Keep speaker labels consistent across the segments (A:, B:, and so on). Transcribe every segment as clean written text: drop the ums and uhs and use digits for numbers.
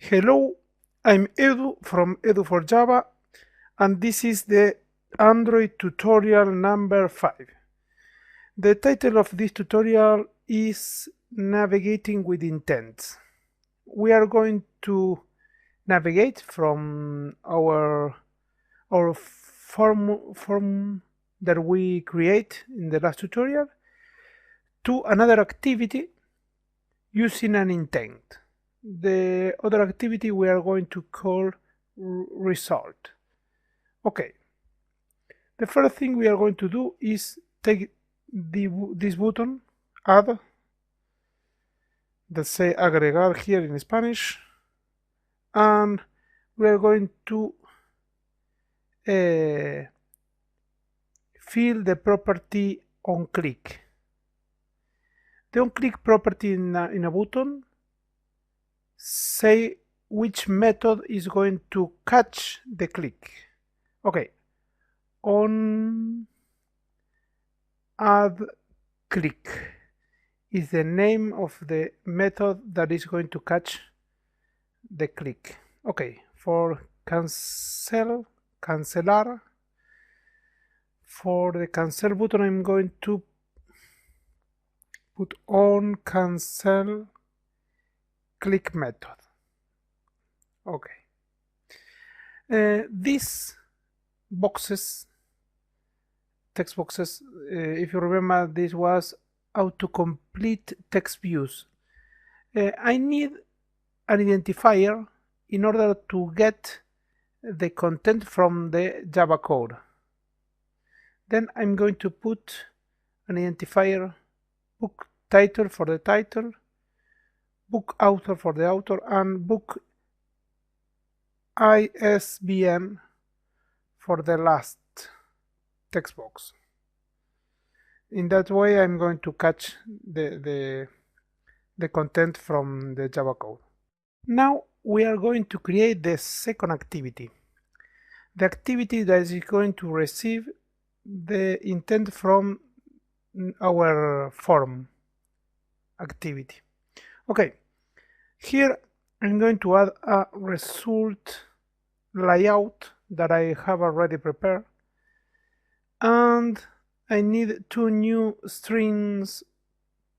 A: Hello, I'm Edu from Edu for Java, and this is the Android tutorial number 5. The title of this tutorial is Navigating with Intent. We are going to navigate from our form that we create in the last tutorial to another activity using an intent. The other activity we are going to call result. Okay, the first thing we are going to do is take this button, add, let's say agregar here in Spanish, and we are going to fill the property on click. The on click property in a button say which method is going to catch the click. Okay, on add click is the name of the method that is going to catch the click. Okay, for cancelar, for the cancel button I'm going to put on cancel click method. Okay, these boxes, text boxes, if you remember, this was autocomplete text views. I need an identifier in order to get the content from the Java code. Then I'm going to put an identifier, book title for the title, book author for the author, and book ISBN for the last text box. In that way I'm going to catch the content from the Java code. Now we are going to create the second activity, the activity that is going to receive the intent from our form activity. Okay, here I'm going to add a result layout that I have already prepared, and I need two new strings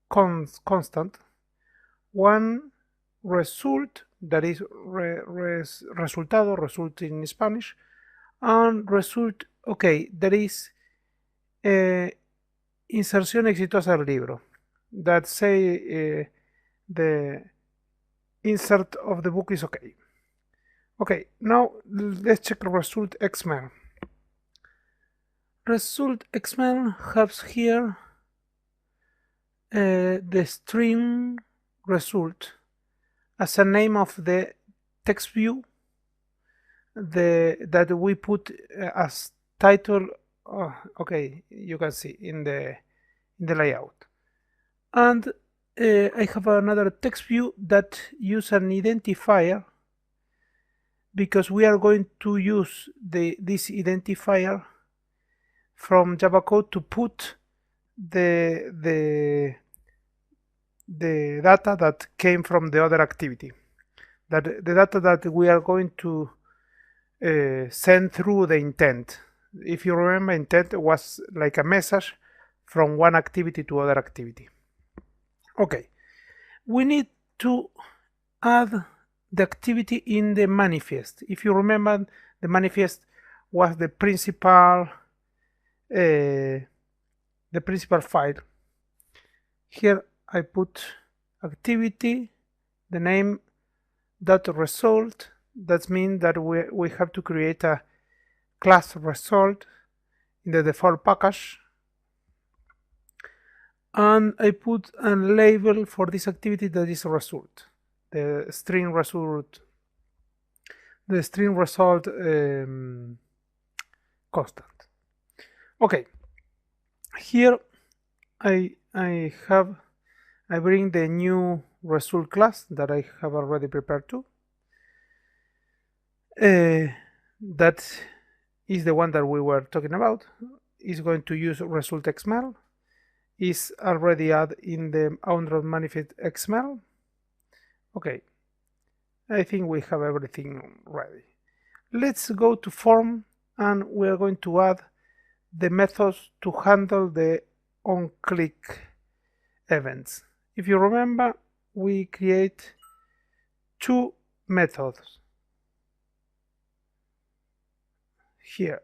A: constant, one result that is resultado, result in Spanish, and result, okay, that is inserción exitosa del libro, that say the insert of the book is okay. Okay, now let's check result XML. Result XML has here the string result as a name of the text view that we put as title. Okay, you can see in the layout, and I have another text view that use an identifier because we are going to use this identifier from Java code to put the data that came from the other activity, that the data that we are going to send through the intent. If you remember, intent was like a message from one activity to other activity. Okay, we need to add the activity in the manifest. If you remember, the manifest was the principal file. Here I put activity, the name, dot result. That means that we have to create a class result in the default package, and I put a label for this activity that is result, the string result, constant. Okay, here I bring the new result class that I have already prepared to. That is the one that we were talking about. Is going to use result XML. Is already added in the Android manifest XML. Okay, I think we have everything ready. Let's go to form, and we are going to add the methods to handle the on-click events. If you remember, we create two methods here,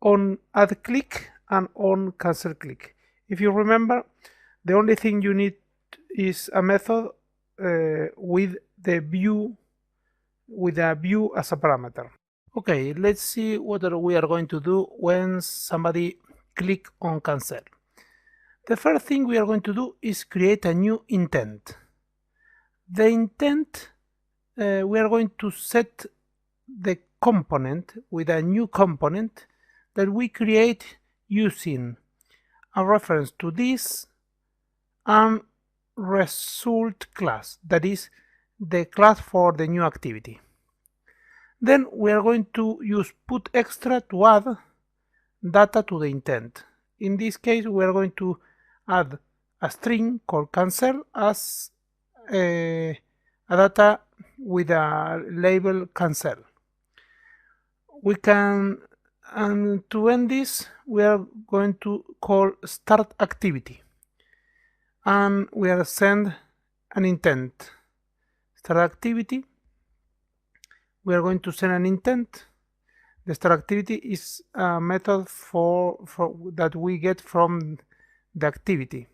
A: on add click and on cancel click. If you remember, the only thing you need is a method with a view as a parameter. Okay, let's see what we are going to do when somebody click on cancel. The first thing we are going to do is create a new intent. The intent, we are going to set the component with a new component that we create using a reference to this and result class, that is the class for the new activity. Then we are going to use put extra to add data to the intent. In this case, we are going to add a string called cancel as a data with a label cancel. We can, and to end this, we are going to call start activity, and we are send an intent. Start activity, we are going to send an intent. The start activity is a method for that we get from the activity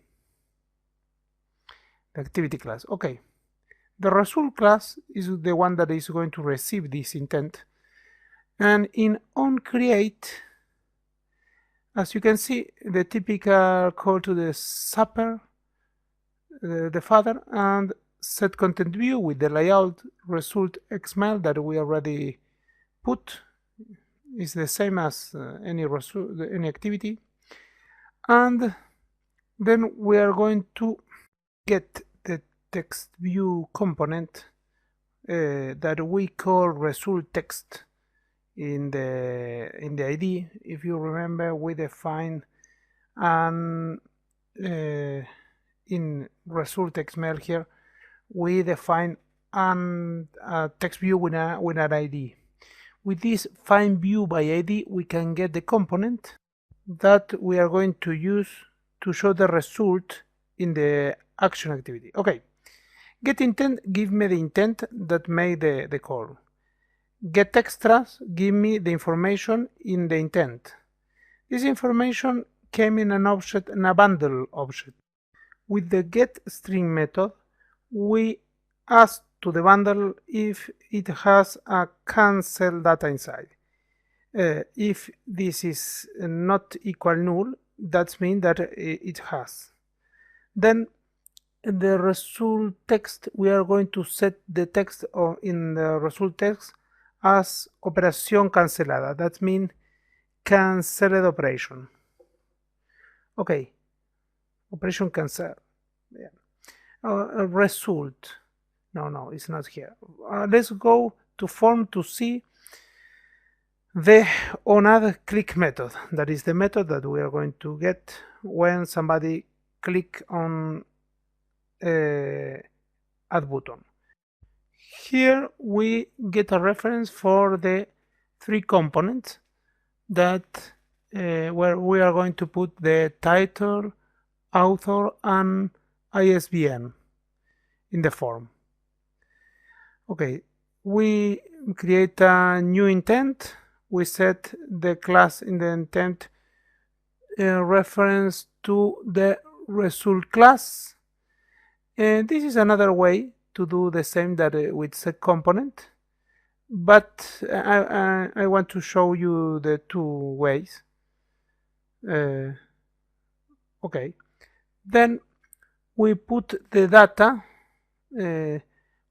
A: class. Okay, the result class is the one that is going to receive this intent, and in onCreate, as you can see, the typical call to the supper, the father, and set content view with the layout result XML that we already put is the same as any activity. And then we are going to get the text view component that we call result text in the ID. If you remember, we define in result XML here, we define a text view with an ID. With this find view by ID, we can get the component that we are going to use to show the result in the action activity. Okay, get intent, give me the intent that made the call. Get extras, give me the information in the intent. This information came in an object, in a bundle object. With the get string method, we ask to the bundle if it has a cancel data inside. If this is not equal null, that means that it has. Then the result text, we are going to set the text in the result text as operación cancelada. That means canceled operation. Okay, operation cancel. Yeah. Result. No, it's not here. Let's go to form to see the onAddClick method. That is the method that we are going to get when somebody click on add button. Here we get a reference for the three components that where we are going to put the title, author, and ISBN in the form. Okay, we create a new intent. We set the class in the intent reference to the result class. And this is another way to do the same that with set component, but I want to show you the two ways. Okay, then we put the data.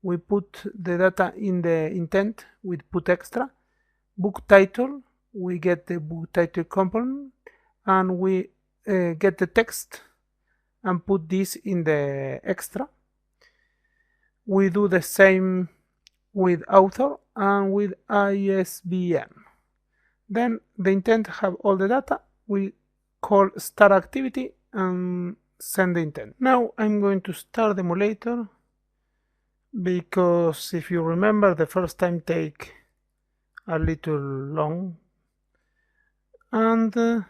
A: We put the data in the intent with put extra. Book title, we get the book title component, and we get the text and put this in the extra. We do the same with author and with ISBN. Then the intent have all the data. We call start activity and send the intent. Now I'm going to start the emulator because if you remember, the first time take a little long, and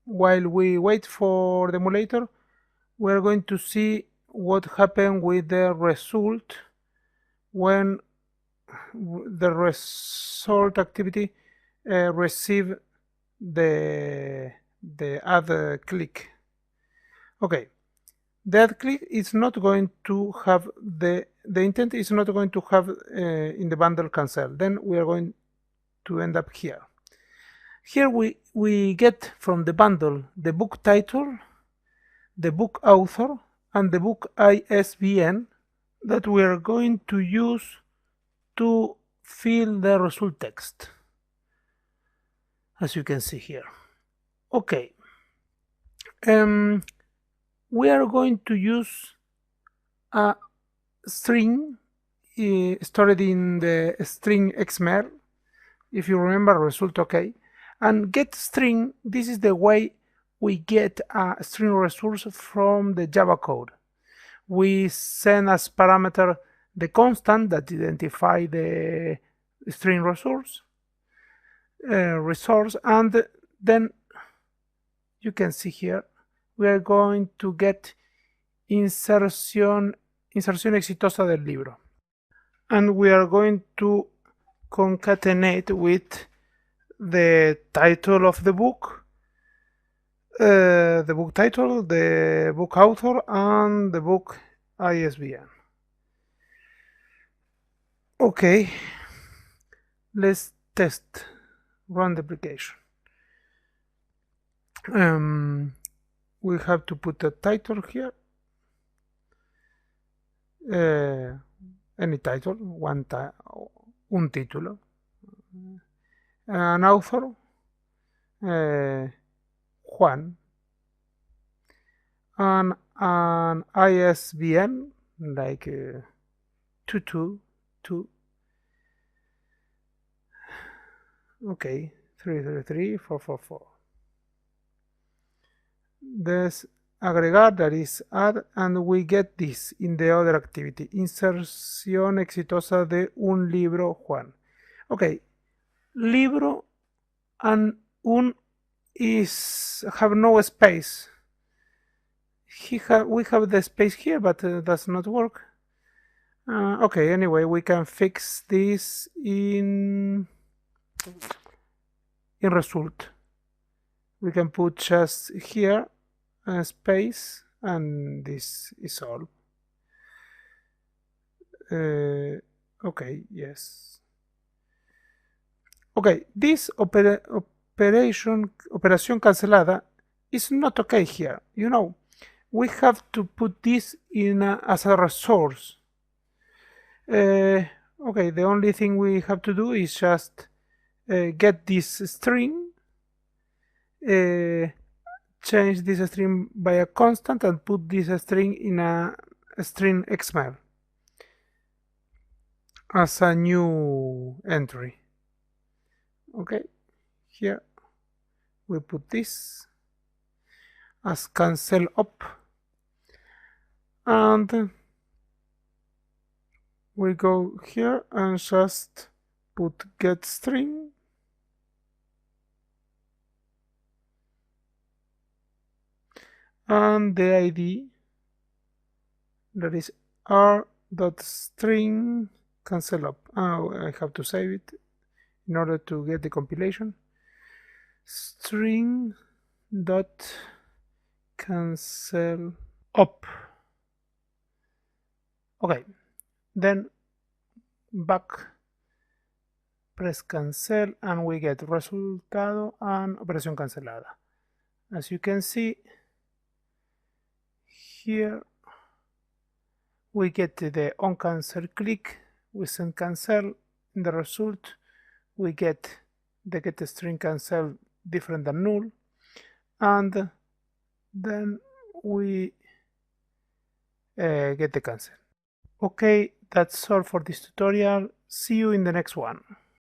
A: while we wait for the emulator, we're going to see what happened with the result when the result activity receive the add click. Okay, that click is not going to have the intent is not going to have in the bundle cancel. Then we are going to end up here. Here we get from the bundle the book title, the book author, and the book ISBN that we are going to use to fill the result text, as you can see here. Okay, we are going to use a string stored in the string XML, if you remember, result OK, and get string. This is the way we get a string resource from the Java code. We send as parameter the constant that identify the string resource, and then you can see here we are going to get inserción exitosa del libro, and we are going to concatenate with the title of the book, the book title, the book author, and the book ISBN. Okay, let's test, run the application. We have to put a title here, any title, un título, an author, Juan, and an ISBN like 222, okay, 333-444. There's agregar, that is add, and we get this in the other activity, inserción exitosa de un libro Juan. Okay, libro and un have no space. We have the space here, but does not work. Okay, anyway, we can fix this in result. We can put just here a space, and this is all. Okay, yes. Okay, this operación cancelada is not okay here. You know, we have to put this in as a resource. Okay, the only thing we have to do is just get this string, change this string by a constant, and put this string in a string XML as a new entry. Okay, here we put this as cancel up, and we go here and just put get string, and the ID, that is r.string cancel up. Oh, I have to save it in order to get the compilation. String dot cancel up. Okay, then back, press cancel, and we get resultado and operación cancelada. As you can see here, we get the on cancel click, we send cancel. In the result, we get the get string cancel different than null, and then we get the cancel. Okay, that's all for this tutorial. See you in the next one.